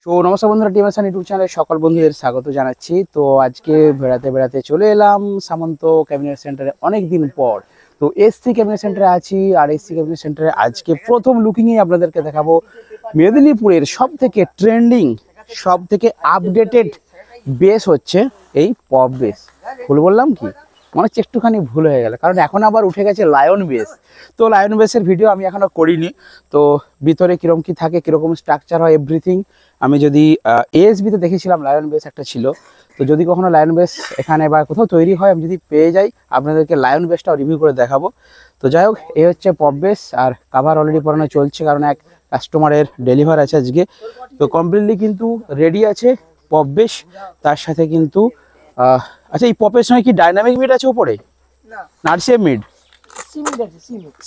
তো নমস্কার বন্ধুরা, টিএমএসএন ইউটিউব চ্যানেলে সকল বন্ধুদের স্বাগত জানাচ্ছি। তো আজকে বেড়াতে বেড়াতে চলে এলাম সামন্ত ক্যাবিনেট সেন্টারে অনেক দিন পর। তো এসসি ক্যাবিনেট সেন্টারে আছি, আর এসসি ক্যাবিনেট সেন্টারে আজকে প্রথম লুকিংয়ে আপনাদেরকে দেখাবো মেদিনীপুরের সব থেকে ট্রেন্ডিং, সব থেকে আপডেটেড বেস হচ্ছে এই পপ বেস। ভুল বললাম কি? মনে হচ্ছে একটুখানি ভুল হয়ে গেল, কারণ এখন আবার উঠে গেছে লায়ন বেস। তো লায়ন বেসের ভিডিও আমি এখনও করিনি। তো ভিতরে কীরকম কী থাকে, কীরকম স্ট্রাকচার হয়, এভরিথিং আমি যদি এএসবিতে দেখেছিলাম লায়ন বেস একটা ছিল। তো যদি কখনো লায়ন বেস এখানে বা কোথাও তৈরি হয়, আমি যদি পেয়ে যাই আপনাদেরকে লায়ন বেসটাও রিভিউ করে দেখাবো। তো যাই হোক, এই হচ্ছে পপ বেস, আর কাভার অলরেডি পরানো চলছে, কারণ এক কাস্টমারের ডেলিভার আছে আজকে। তো কমপ্লিটলি কিন্তু রেডি আছে পপ বেস। তার সাথে কিন্তু আচ্ছা, এই পপের সঙ্গে কি ডাইনামিক মিড আছে উপরে? না, আরসিএফ মিড,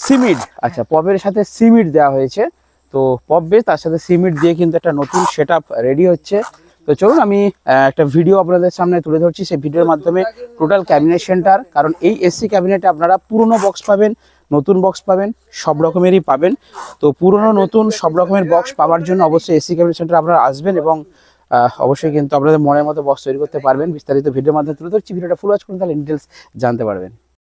সিমিড। আচ্ছা, পপের সাথে সিমিড দেওয়া হয়েছে। তো পপ বেস তার সাথে সিমিট দিয়ে কিন্তু একটা নতুন সেটআপ রেডি হচ্ছে। তো চলুন আমি একটা ভিডিও আপনাদের সামনে তুলে ধরছি, সেই ভিডিওর মাধ্যমে টোটাল ক্যাবিনেট সেন্টার। কারণ এই এসসি ক্যাবিনেটে আপনারা পুরনো বক্স পাবেন, নতুন বক্স পাবেন, সব রকমেরই পাবেন। তো পুরনো নতুন সব রকমের বক্স পাওয়ার জন্য অবশ্যই এসসি ক্যাবিনেট সেন্টার আপনারা আসবেন, এবং অবশ্যই কিন্তু আপনাদের মনের মতো বক্স তৈরি করতে পারবেন। বিস্তারিত ভিডিওর মাধ্যমে তুলে ধরছি, ভিডিওটা ফুল ওয়াচ করুন, তাহলে ডিটেলস জানতে পারবেন।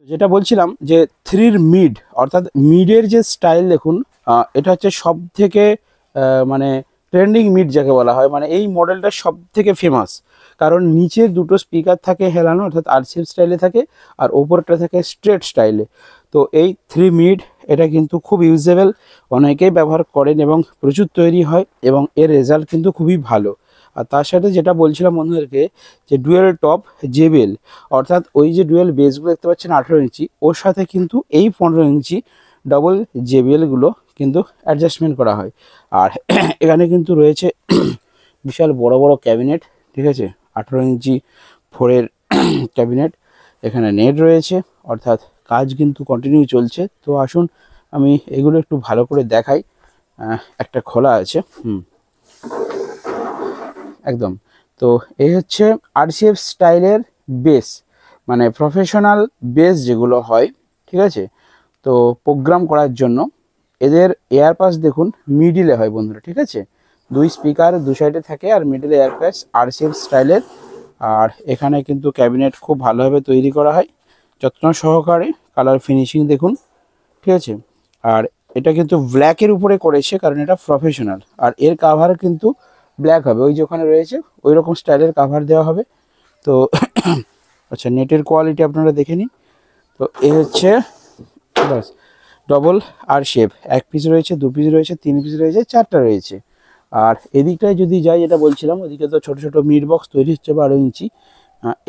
যেটা বলছিলাম যে 3 মিড, অর্থাৎ মিডের যে স্টাইল দেখুন, এটা হচ্ছে সব থেকে মানে ট্রেন্ডিং মিড যাকে বলা হয়। মানে এই মডেলটা সব থেকে ফেমাস, কারণ নিচে দুটো স্পিকার থাকে হেলানো, অর্থাৎ আরসিএফ স্টাইলে থাকে, আর ওপরটা থাকে স্ট্রেট স্টাইলে। তো এই 3 মিড এটা কিন্তু খুব ইউজেবল, অনেকেই ব্যবহার করেন এবং প্রচুর তৈরি হয়, এবং এর রেজাল্ট কিন্তু খুবই ভালো। আর তার সাথে যেটা বলছিলাম বন্ধুদেরকে, যে ডুয়েল টপ জেবিএল, অর্থাৎ ওই যে ডুয়েল বেসগুলো দেখতে পাচ্ছেন 18 ইঞ্চি, ওর সাথে কিন্তু এই 15 ইঞ্চি ডবল জেবিএলগুলো কিন্তু অ্যাডজাস্টমেন্ট করা হয়। আর এখানে কিন্তু রয়েছে বিশাল বড় বড় ক্যাবিনেট, ঠিক আছে, 18 ইঞ্চি 4-এর ক্যাবিনেট। এখানে নেট রয়েছে, অর্থাৎ কাজ কিন্তু কন্টিনিউ চলছে। তো আসুন আমি এগুলো একটু ভালো করে দেখাই। একটা খোলা আছে, একদম। তো এই হচ্ছে আরসিএফ স্টাইলের বেস, মানে প্রফেশনাল বেস যেগুলো হয়, ঠিক আছে। তো প্রোগ্রাম করার জন্য এদের এয়ারপাস দেখুন মিডিলে হয় বন্ধুরা, ঠিক আছে। 2 স্পিকার 2 সাইডে থাকে, আর মিডিলে এয়ারপাস আরসিএফ স্টাইলের। আর এখানে কিন্তু ক্যাবিনেট খুব ভালোভাবে তৈরি করা হয়, যত্ন সহকারে। কালার ফিনিশিং দেখুন, ঠিক আছে। আর এটা কিন্তু ব্ল্যাকের উপরে করেছে, কারণ এটা প্রফেশনাল। আর এর কাভার কিন্তু ব্ল্যাক হবে, ওই যে ওখানে রয়েছে ওই রকম স্টাইলের কাভার দেওয়া হবে। তো আচ্ছা, নেটের কোয়ালিটি আপনারা দেখে নিন। তো এই হচ্ছে বাস ডবল আর শেপ, 1 পিস রয়েছে, 2 পিস রয়েছে, 3 পিস রয়েছে, 4টা রয়েছে। আর এদিকটায় যদি যাই, যেটা বলছিলাম, ওদিকে তো ছোট ছোট মিড বক্স তৈরি হচ্ছে 12 ইঞ্চি।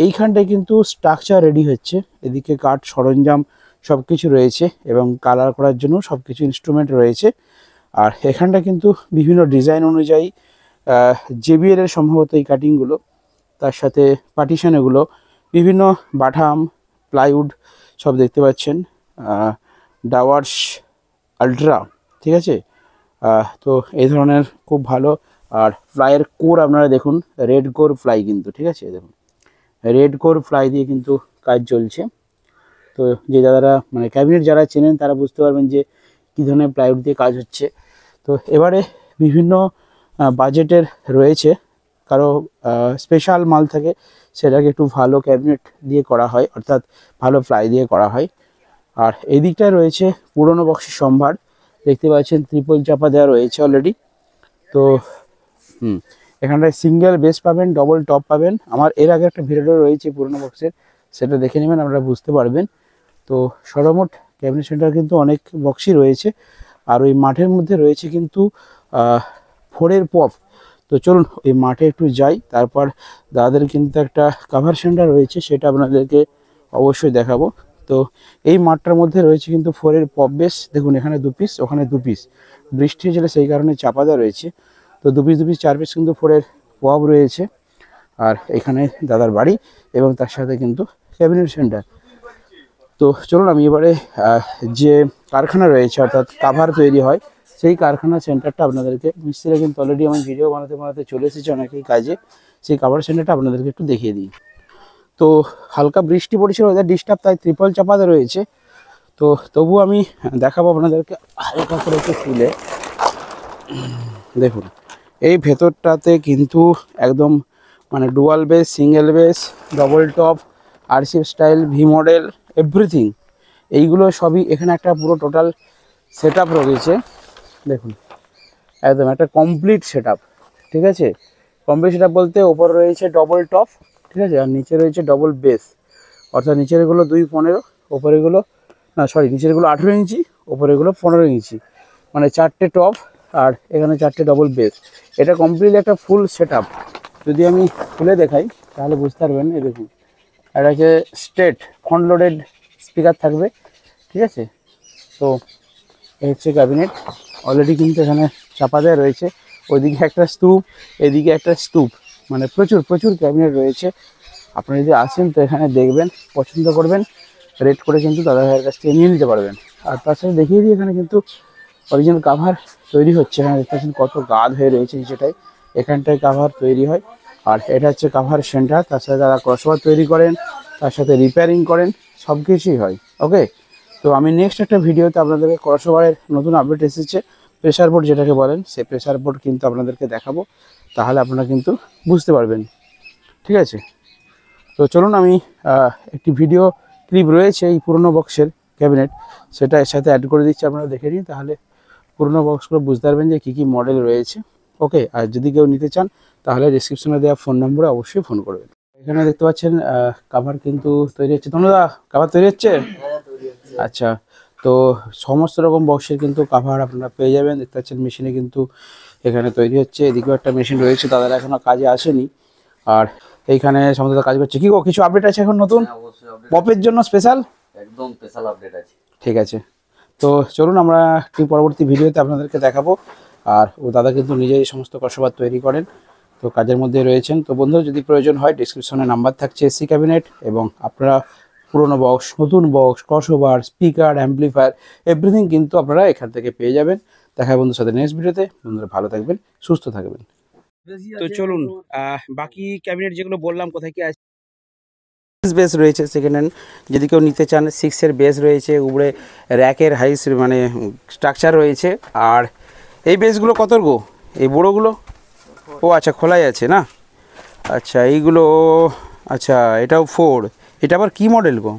এইখানটায় কিন্তু স্ট্রাকচার রেডি হচ্ছে। এদিকে কাঠ সরঞ্জাম সব কিছু রয়েছে, এবং কালার করার জন্য সব কিছু ইনস্ট্রুমেন্ট রয়েছে। আর এখানটা কিন্তু বিভিন্ন ডিজাইন অনুযায়ী জেবিএল এর সম্ভবত এই কাটিংগুলো, তার সাথে পার্টিশন, এগুলো বিভিন্ন বাটাম প্লাইউড সব দেখতে পাচ্ছেন। ডাওয়ার্স আলট্রা, ঠিক আছে। তো এই ধরনের খুব ভালো। আর ফ্লাইয়ের কোর আপনারা দেখুন, রেড কোর ফ্লাই কিন্তু, ঠিক আছে, দেখুন রেড কোর ফ্লাই দিয়ে কিন্তু কাজ চলছে। তো যে দাদারা মানে ক্যাবিনেট যারা চেনেন, তারা বুঝতে পারবেন যে কী ধরনের প্লাইউড দিয়ে কাজ হচ্ছে। তো এবারে বিভিন্ন বাজেটের রয়েছে, কারো স্পেশাল মাল থাকে, সেটাকে একটু ভালো ক্যাবিনেট দিয়ে করা হয়, অর্থাৎ ভালো ফ্লাই দিয়ে করা হয়। আর এই দিকটায় রয়েছে পুরনো বক্সের সম্ভার, দেখতে পাচ্ছেন ট্রিপল চাপা দেওয়া রয়েছে অলরেডি। তো এখানটায় সিঙ্গেল বেস পাবেন, ডবল টপ পাবেন। আমার এর আগে একটা ভিডিও রয়েছে পুরনো বক্সের, সেটা দেখে নেবেন, আপনারা বুঝতে পারবেন। তো সর্বমোট ক্যাবিনেট সেন্টার কিন্তু অনেক বক্সই রয়েছে। আর ওই মাঠের মধ্যে রয়েছে কিন্তু 4-এর পপ। তো চলুন ওই মাঠে একটু যাই, তারপর দাদাদের কিন্তু একটা কাভার সেন্টার রয়েছে, সেটা আপনাদেরকে অবশ্যই দেখাবো। তো এই মাঠটার মধ্যে রয়েছে কিন্তু 4-এর পপ বেস। দেখুন এখানে 2 পিস, ওখানে 2 পিস, বৃষ্টি হয়েছিল সেই কারণে চাপা দেওয়া রয়েছে। তো 2 পিস 2 পিস 4 পিস কিন্তু 4-এর পপ রয়েছে। আর এখানে দাদার বাড়ি, এবং তার সাথে কিন্তু ক্যাবিনেট সেন্টার। তো চলুন আমি এবারে যে কারখানা রয়েছে, অর্থাৎ কাভার তৈরি হয়, সেই কারখানা সেন্টারটা আপনাদেরকে, মিস্ত্রিরা কিন্তু অলরেডি আমার ভিডিও বানাতে বানাতে চলে এসেছে অনেকেই কাজে, সেই কাভার সেন্টারটা আপনাদেরকে একটু দেখিয়ে দিই। তো হালকা বৃষ্টি পড়েছিল, ওদের ডিস্টার্ব, তাই ত্রিপল চাপাতে রয়েছে। তো তবু আমি দেখাবো আপনাদেরকে হালকা করে একটু তুলে। দেখুন এই ভেতরটাতে কিন্তু একদম মানে dual base, single base, double top, RCF style, V model, everything এইগুলো সবই এখানে একটা পুরো টোটাল সেট আপ রয়েছে। দেখুন একদম একটা কমপ্লিট সেট আপ, ঠিক আছে। কমপ্লিট সেট আপ বলতে ওপর রয়েছে ডবল টপ, ঠিক আছে, আর নিচে রয়েছে ডবল বেস, অর্থাৎ নিচেরগুলো 2.15, ওপরেগুলো না সরি নিচেরগুলো 18 ইঞ্চি, ওপরেগুলো 15 ইঞ্চি, মানে 4টে টপ আর এখানে 4টে ডবল বেস। এটা কমপ্লিট একটা ফুল সেট আপ। যদি আমি খুলে দেখাই তাহলে বুঝতে পারবেন। এই দেখুন এটা হচ্ছে স্ট্রেট ফ্রন্ট লোডেড স্পিকার থাকবে, ঠিক আছে। তো এই হচ্ছে ক্যাবিনেট, অলরেডি কিন্তু এখানে চাপা দেওয়া রয়েছে। ওইদিকে একটা স্তূপ, এদিকে একটা স্তূপ, মানে প্রচুর প্রচুর ক্যাবিনেট রয়েছে। আপনারা যদি আসেন তো এখানে দেখবেন, পছন্দ করবেন, রেট করে কিন্তু দাদা ভাইয়ের কাছ থেকে নিয়ে নিতে পারবেন। আর তার সাথে দেখিয়ে দিই এখানে কিন্তু অরিজিনাল কাভার তৈরি হচ্ছে। এখানে দেখতে পাচ্ছেন কত গাদ হয়ে রয়েছে নিচেটায়, এখানটায় কাভার তৈরি হয়। আর এটা হচ্ছে কাভার সেন্টার, তার সাথে তারা ক্রসওভার তৈরি করেন, তার সাথে রিপেয়ারিং করেন, সব কিছুই হয়। ওকে, তো আমি নেক্সট একটা ভিডিওতে আপনাদেরকে ক্রসওভারের নতুন আপডেট এসেছে, প্রেসার বোর্ড যেটাকে বলেন, সেই প্রেসার বোর্ড কিন্তু আপনাদেরকে দেখাবো, তাহলে আপনারা কিন্তু বুঝতে পারবেন, ঠিক আছে। তো চলুন আমি একটি ভিডিও ক্লিপ রয়েছে এই পুরনো বক্সের ক্যাবিনেট, সেটা এর সাথে অ্যাড করে দিচ্ছি, আপনারা দেখে নিন, তাহলে পুরনো বক্সগুলো বুঝতে পারবেন যে কী কী মডেল রয়েছে। ওকে, আর যদি কেউ নিতে চান তাহলে ডিসক্রিপশনে দেওয়া ফোন নম্বরে অবশ্যই ফোন করবেন। এখানে দেখতে পাচ্ছেন কাভার কিন্তু তৈরি হচ্ছে। তনুদা কাভার তৈরি হচ্ছে? আচ্ছা, তো সমস্ত রকম বক্সের কিন্তু কাভার আপনারা পেয়ে যাবেন। দেখতে পাচ্ছেন মেশিনে কিন্তু এখানে তৈরি হচ্ছে। এদিকেও একটা মেশিন রয়েছে, তাদের এখনও কাজে আসেনি। আর এইখানে সমস্ত কাজ করছে। কি গো, কিছু আপডেট আছে এখন নতুন পপের জন্য স্পেশাল? একদম স্পেশাল আপডেট আছে। ঠিক আছে, তো চলুন আমরা একটি পরবর্তী ভিডিওতে আপনাদেরকে দেখাবো। আর ও দাদা কিন্তু নিজেই সমস্ত ক্রসওভার তৈরি করেন, তো কাজের মধ্যে রয়েছেন। তো বন্ধুরা যদি প্রয়োজন হয় ডিসক্রিপশনে নাম্বার থাকছে এসি ক্যাবিনেট, এবং আপনারা পুরনো বক্স, নতুন box, crossover, speaker, amplifier, everything কিন্তু আপনারা এখান থেকে পেয়ে যাবেন। দেখা হয় বন্ধুর সাথে নেক্সট ভিডিওতে। বন্ধুরা ভালো থাকবেন, সুস্থ থাকবেন। তো চলুন বাকি ক্যাবিনেট যেগুলো বললাম কোথায় কি আছে। বেস রয়েছে সেকেন্ড হ্যান্ড, যদি কেউ নিতে চান 6-এর বেস রয়েছে, উপরে র্যাকের হাইস মানে স্ট্রাকচার রয়েছে। আর এই বেসগুলো কত গো, এই বড়োগুলো? ও আচ্ছা, খোলাই আছে না? আচ্ছা এইগুলো, আচ্ছা এটাও 4। এটা আবার কি মডেল গো?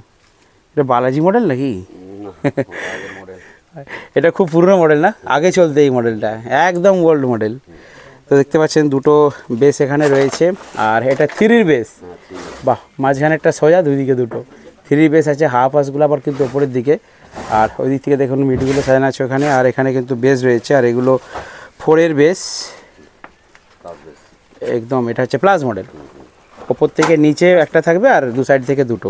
এটা বালাজি মডেল নাকি? এটা খুব পুরনো মডেল না, আগে চলতে এই মডেলটা একদম ওল্ড মডেল। তো দেখতে পাচ্ছেন দুটো বেস এখানে রয়েছে। আর এটা 3-এর বেস, বাহ, মাঝখানে একটা সোজা, দুই দিকে দুটো 3 বেস আছে। হাফ হাসগুলো আবার কিন্তু ওপরের দিকে, আর ওই দিক থেকে দেখুন মিডগুলো সাজানো আছে ওখানে। আর এখানে কিন্তু বেস রয়েছে, আর এগুলো 4-এর বেস একদম। এটা হচ্ছে প্লাস মডেল, ওপর থেকে নিচে একটা থাকবে আর দু সাইড থেকে দুটো।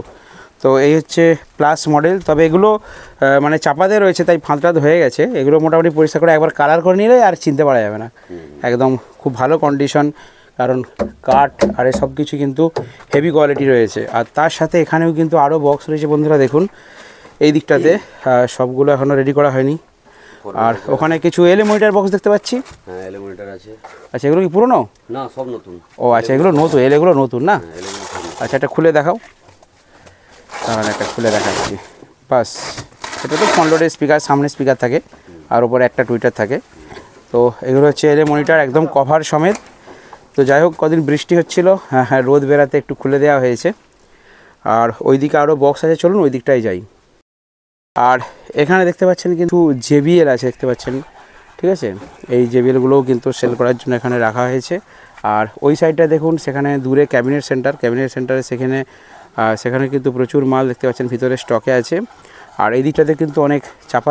তো এই হচ্ছে প্লাস মডেল। তবে এগুলো মানে চাপাতে রয়েছে, তাই ফাঁদটাদ হয়ে গেছে। এগুলো মোটামুটি পরিষ্কার করে একবার কালার করে নিলে আর চিনতে পারা যাবে না, একদম খুব ভালো কন্ডিশন। কারণ কাঠ আর সব কিছু কিন্তু হেভি কোয়ালিটি রয়েছে। আর তার সাথে এখানেও কিন্তু আরও বক্স রয়েছে বন্ধুরা, দেখুন এই দিকটাতে সবগুলো এখনও রেডি করা হয়নি। আর ওখানে কিছু এলিমিটার বক্স দেখতে পাচ্ছি। হ্যাঁ, এলিমিটার আছে। আচ্ছা, এগুলো কি পুরনো? না, সব নতুন। ও আচ্ছা, এগুলো নতুন, এগুলো নতুন না? আচ্ছা, এটা খুলে দেখাও, তাহলে একটা খুলে দেখাচ্ছি। বাস, এটা তো ফ্রন্ট লোডের স্পিকার, সামনে স্পিকার থাকে আর উপরে একটা টুইটার থাকে। তো এগুলো হচ্ছে এলে মনিটর, একদম কভার সমেত। তো যাই হোক, কদিন বৃষ্টি হচ্ছিল, হ্যাঁ হ্যাঁ, রোদ বেরাতে একটু খুলে দেওয়া হয়েছে। আর ওই দিকে আরও বক্স আছে, চলুন ওই দিকটাই যাই। আর এখানে দেখতে পাচ্ছেন কিন্তু JBL আছে, দেখতে পাচ্ছেন, ঠিক আছে। এই JBLগুলোও কিন্তু সেল করার জন্য এখানে রাখা হয়েছে। আর ওই সাইডটা দেখুন, সেখানে দূরে ক্যাবিনেট সেন্টারে সেখানে কিন্তু প্রচুর মাল দেখতে পাচ্ছেন ভিতরে স্টকে আছে। আর এই দিকটাতে কিন্তু অনেক চাপা